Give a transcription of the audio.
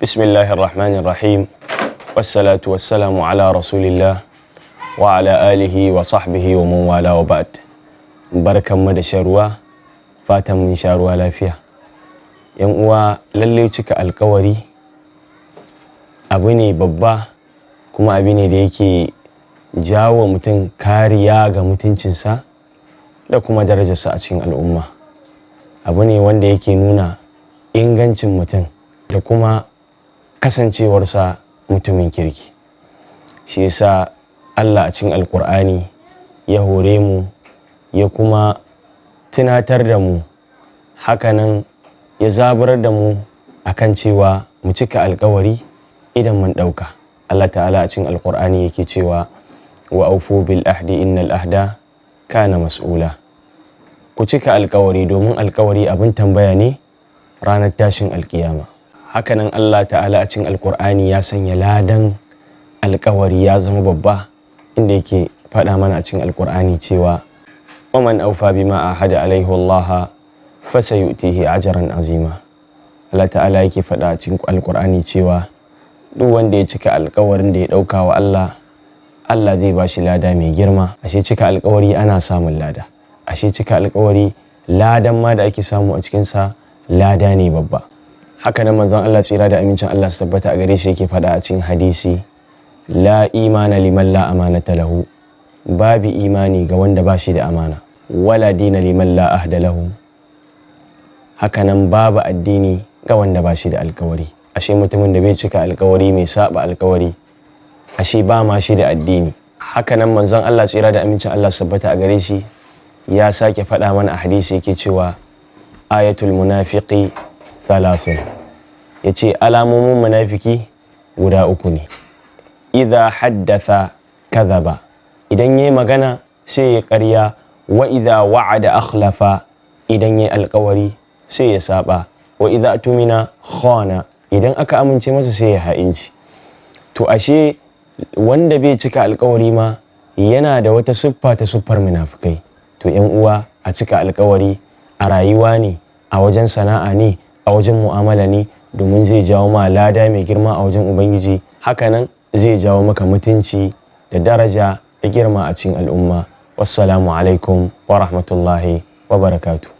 Bismillahirrahmanirrahim. Wassalatu wassalamu ala rasulillah wa ala alihi wa sahbihi wa man wala wa ba'd. Barkanmu da sharuwa, fatan mun sharuwa lafiya. Yan uwa, lalle cika alkawari abu ne babba, kuma abu ne da yake jawo mutum kariya ga mutuncinsa da kuma darajarsa a cikin al'umma. Abu ne wanda yake nuna ingancin mutum da kuma kasancewarsa mutumin kirki. Shi yasa Allah a cikin Alƙur'ani ya hore mu, ya kuma tunatar da mu, hakanan ya zaburar da mu akan cewa mu cika alƙawari idan mun ɗauka. Allah ta'ala a cikin Alƙur'ani yake cewa wa aufu bil ahdi innal ahda kana mas'ula. Ku cika alƙawari domin alƙawari abin tambaya ne ranar tashin alƙiyama. Hakanan Allah ta'ala a cikin Alƙur'ani ya sanya ladan alƙawari ya zama babba, inda yake faɗa mana a cikin Alƙur'ani cewa wa man aufa bima ahada alaihi Allah fasayutihi ajran azima. Allah ta'ala yake faɗa a cikin Alƙur'ani cewa duk wanda ya cika alƙawarin da ya ɗauka wa Allah, Allah zai ba shi lada mai girma. Ashe cika alƙawari ana samun lada. Ashe cika alƙawari ladan ma da ake samu a cikinsa lada ne babba. Haka nan manzon Allah tsira da amincin Allah su tabbata a gare shi yake faɗa a cikin hadisi, la imana liman la amanata lahu. Babu imani ga wanda ba shi da amana. Wala dina liman la ahda lahu. Haka nan babu addini ga wanda ba shi da alƙawari. Ashe mutumin da bai cika alƙawari, mai saba alƙawari, ashe ba ma shi da addini. Haka nan manzon Allah tsira da amincin Allah su tabbata a gare shi ya sake faɗa mana a hadisi yake cewa ayatul munafiqi thalathun. Yace alamomin munafiki guda uku ne. Idha haddatha kadhaba. Idan yayi magana sai ya ƙarya. Wa idha wa'ada akhlafa. Idan yayi alƙawari sai ya saba. Wa idha tumina khana. Idan aka amince masa sai ya ha'inci. To ashe wanda bai cika alƙawari ma yana da wata siffa ta siffar munafikai. To yan uwa, a cika alƙawari a rayuwa ne, a wajen sana'a ne, a wajen mu'amala ne, domin zai jawo ma lada mai girma a wajen Ubangiji. Hakanan zai jawo maka mutunci da daraja da girma a cikin al'umma. Wassalamu alaikum wa rahmatullahi wa barakatuh.